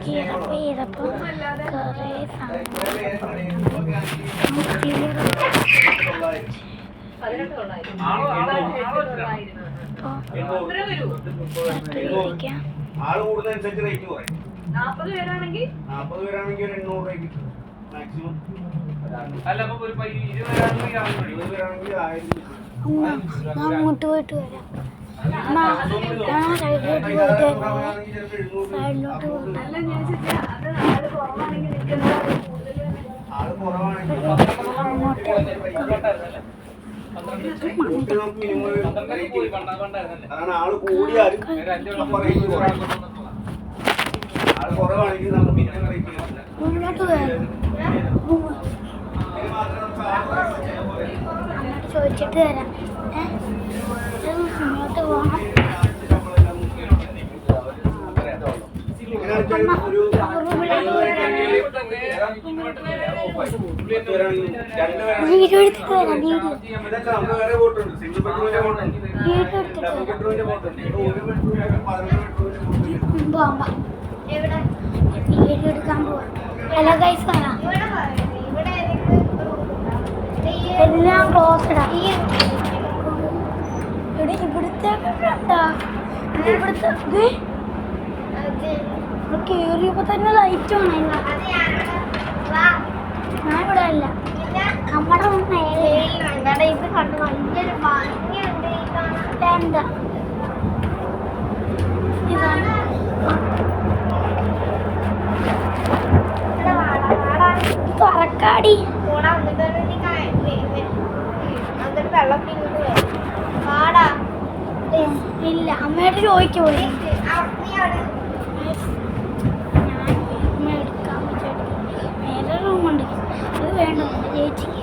ചെയ്തപ്പോൾ കുറേ ആള് കൂടുന്നതനുസരിച്ച് റേറ്റ് കുറയും. 40 പേരാണെങ്കിൽ 800 രൂപയ്ക്ക് മാക്സിമം. അങ്ങോട്ട് പോയിട്ട് വരാം. സൈഡിലോട്ട് പോയിട്ട് സൈഡിലോട്ട് ആള് കൂടിയാലും ആള് കുറവാണെങ്കിൽ നമുക്ക് മിനിമം റേറ്റ് മുന്നോട്ട് വരാം. ചോദിച്ചിട്ട് തരാം. മുന്നോട്ട് പോകണം. വീഡിയോ എടുത്തിട്ട് വരാം. വീഡിയോ എടുത്തിട്ട് പോവാം. വീഡിയോ എടുക്കാൻ പോവാം. ഹലോ ഗൈസ്, കാണാം. എല്ലാം ക്ലോസ്ഡാ. ഇവിടുത്തെ കേറിയപ്പോ തന്നെ ലൈറ്റ് ആണ്. ഞാൻ ഇവിടെ അല്ല, നമ്മുടെ ഇത് കണ്ടു. വലിയൊരു ഭംഗിയുണ്ട്. എന്താ ഇതാണ് പറക്കാടി. ഇല്ല, അമ്മയോട് ചോദിക്കൂലേ. അമ്മ എടുക്കാൻ പറ്റും. വേറെ റൂമുണ്ട്, അത് വേണ്ട ചേച്ചിക്ക്.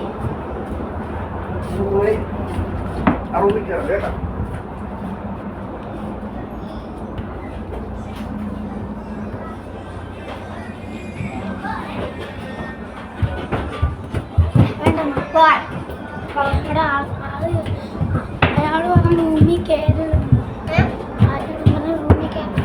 അയാൾ പറഞ്ഞ റൂമിൽ കയറി. റൂമിൽ കയറി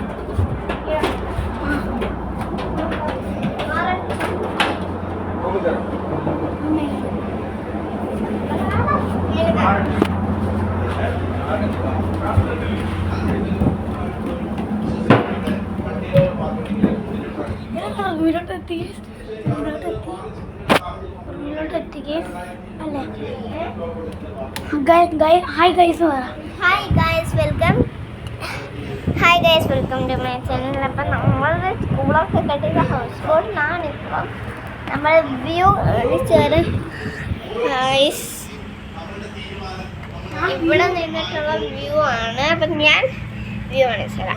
വീടോട്ടെത്തി അല്ലേ. ഹായ് ഗൈസ് പറ. Hi guys, welcome to my channel. അപ്പം നമ്മൾ സ്കൂളൊക്കെ കെട്ടിയ ഹൗസ് ബോട്ടിലാണ് ഇപ്പം നമ്മൾ വ്യൂ കാണിച്ചത്. ഗൈസ്, ഇവിടെ നിന്നിട്ടുള്ള വ്യൂ ആണ്. അപ്പം ഞാൻ വ്യൂ കാണിച്ചതാ.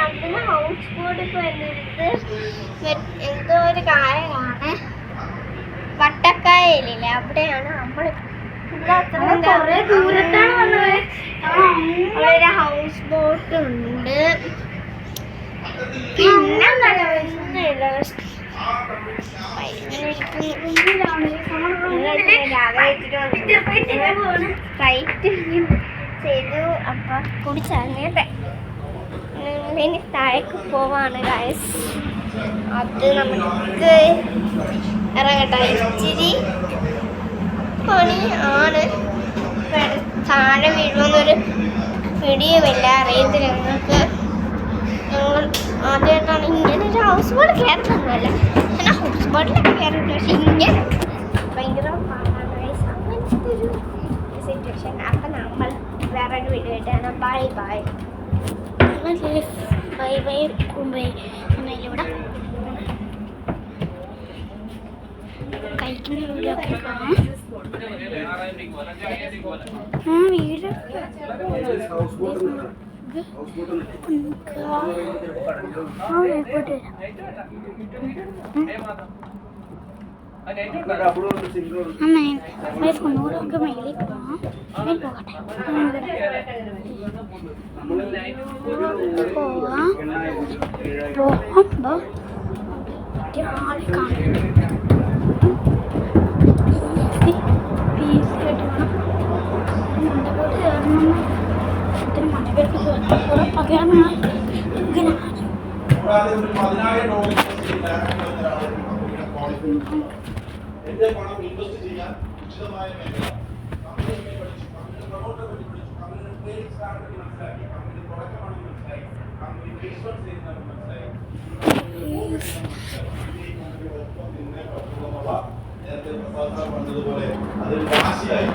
അതിന് ഹൗസ് ബോട്ട് ഇപ്പൊ എന്തോ ഒരു കായലാണ്, വട്ടക്കായലില്ലേ, അവിടെയാണ് നമ്മൾ. കുറേ ദൂരത്താണ് വന്നത്. അവിടെ ഒരു ഹൗസ് ബോട്ട് ഉണ്ട്. പിന്നെ സ്ട്രൈറ്റ് ചെയ്തു. അപ്പൊ കുടിച്ചറിഞ്ഞിട്ട് ഇനി താഴേക്ക് പോവാണ് ഗൈസ്. അത് നമുക്ക് ഇറങ്ങട്ടെ. ഇച്ചിരി പണി ആണ്. താഴെ വീഴുമെന്നൊരു പിടിയുമില്ല. അറിയത്തില്ല ഞങ്ങൾക്ക്. ഞങ്ങൾ ആദ്യമായിട്ടാണ് ഇങ്ങനെ ഒരു ഹൗസ് ബോട്ട് കയറുന്നതല്ല. ഞാൻ ഹൗസ് ബോട്ടിലൊക്കെ കയറിയിട്ട്, പക്ഷെ ഇങ്ങനെ ഭയങ്കര പാടാണ് ഗൈസ്. അങ്ങനത്തെ ഒരു സിറ്റുവേഷൻ. അപ്പം നമ്മൾ വേറെ ഒരു വീഡിയോ ആയിട്ടാണ്. Bye bye. ബൈ ബൈ കുമ്പൈ. ഇവിടെ കഴിക്കുന്ന വീഡിയോ ഒക്കെ കാണാം. വീട് ഫോണോടൊക്കെ മേളിൽ പോകാം. പോകാം. ആളെ കാണാം. ഇങ്ങനെ കൂടാതെ ഒരു 10,000 ഡോളർ ഇൻവെസ്റ്റ് ചെയ്ത് ഒരാളെ കമ്പനിയുടെ ക്വാളിറ്റി എന്റെ പണം ഇൻവെസ്റ്റ് ചെയ്യാൻ ഉചിതമായ മേഖല കമ്പനിയെ പഠിച്ചു കമ്പനിയുടെ പ്രൊമോട്ടറെ പറ്റി പഠിച്ചു കമ്പനിയുടെ ട്രേഡിംഗ് സ്റ്റാർട്ട് പറ്റി മനസ്സിലാക്കി കമ്പനിയുടെ തുടക്കമാണെന്ന് മനസ്സിലാക്കി കമ്പനി ബേസ്മെന്റ് ചെയ്യുന്നതെന്ന് മനസ്സിലാക്കി നേരത്തെ പ്രസാദ് പറഞ്ഞതുപോലെ അതൊരു വാശിയായി